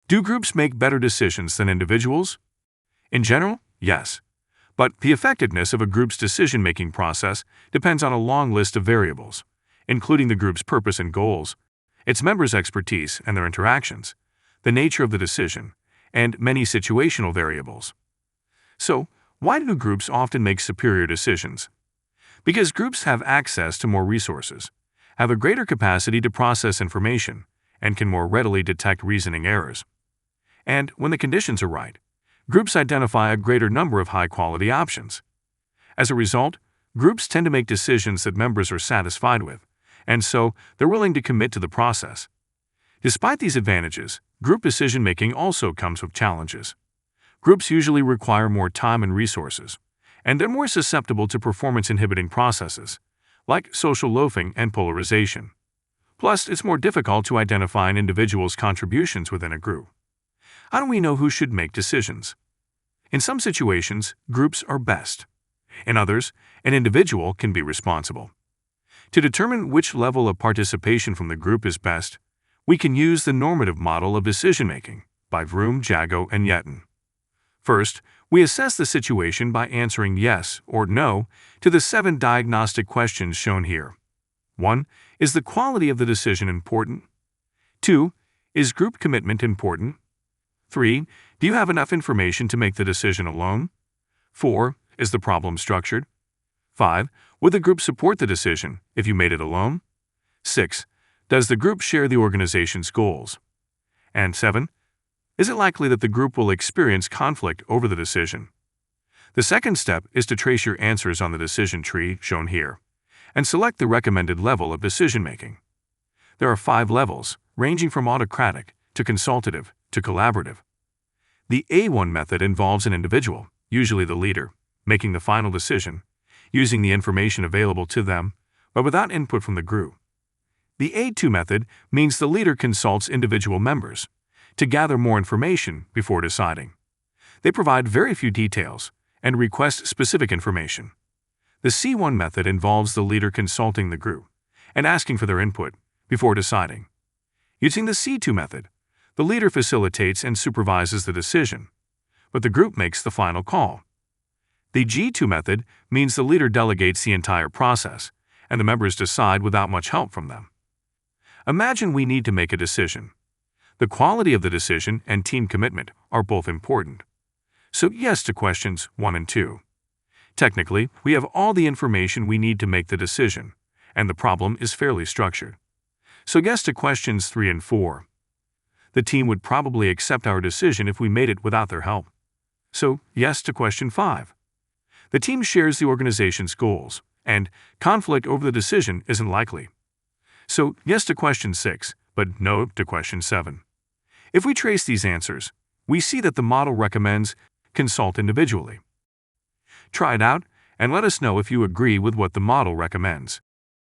Do groups make better decisions than individuals? In general, yes. But the effectiveness of a group's decision-making process depends on a long list of variables, including the group's purpose and goals, its members' expertise and their interactions, the nature of the decision, and many situational variables. So, why do groups often make superior decisions? Because groups have access to more resources, have a greater capacity to process information, and can more readily detect reasoning errors. And when the conditions are right, groups identify a greater number of high-quality options. As a result, groups tend to make decisions that members are satisfied with, and so they're willing to commit to the process. Despite these advantages, group decision-making also comes with challenges. Groups usually require more time and resources, and they're more susceptible to performance-inhibiting processes, like social loafing and polarization. Plus, it's more difficult to identify an individual's contributions within a group. How do we know who should make decisions? In some situations, groups are best. In others, an individual can be responsible. To determine which level of participation from the group is best, we can use the normative model of decision-making by Vroom, Jago, and Yeton. First, we assess the situation by answering yes or no to the 7 diagnostic questions shown here. 1. Is the quality of the decision important? 2. Is group commitment important? 3. Do you have enough information to make the decision alone? 4. Is the problem structured? 5. Would the group support the decision if you made it alone? 6. Does the group share the organization's goals? And 7. Is it likely that the group will experience conflict over the decision? The second step is to trace your answers on the decision tree shown here, and select the recommended level of decision-making. There are 5 levels, ranging from autocratic to consultative to collaborative. The A1 method involves an individual, usually the leader, making the final decision, using the information available to them, but without input from the group. The A2 method means the leader consults individual members to gather more information before deciding. They provide very few details and request specific information. The C1 method involves the leader consulting the group and asking for their input before deciding. Using the C2 method, the leader facilitates and supervises the decision, but the group makes the final call. The G2 method means the leader delegates the entire process, and the members decide without much help from them. Imagine we need to make a decision. The quality of the decision and team commitment are both important. So yes to questions 1 and 2. Technically, we have all the information we need to make the decision, and the problem is fairly structured. So yes to questions 3 and 4. The team would probably accept our decision if we made it without their help. So yes to question 5. The team shares the organization's goals, and conflict over the decision isn't likely. So yes to question 6, but no to question 7. If we trace these answers, we see that the model recommends consult individually. Try it out and let us know if you agree with what the model recommends.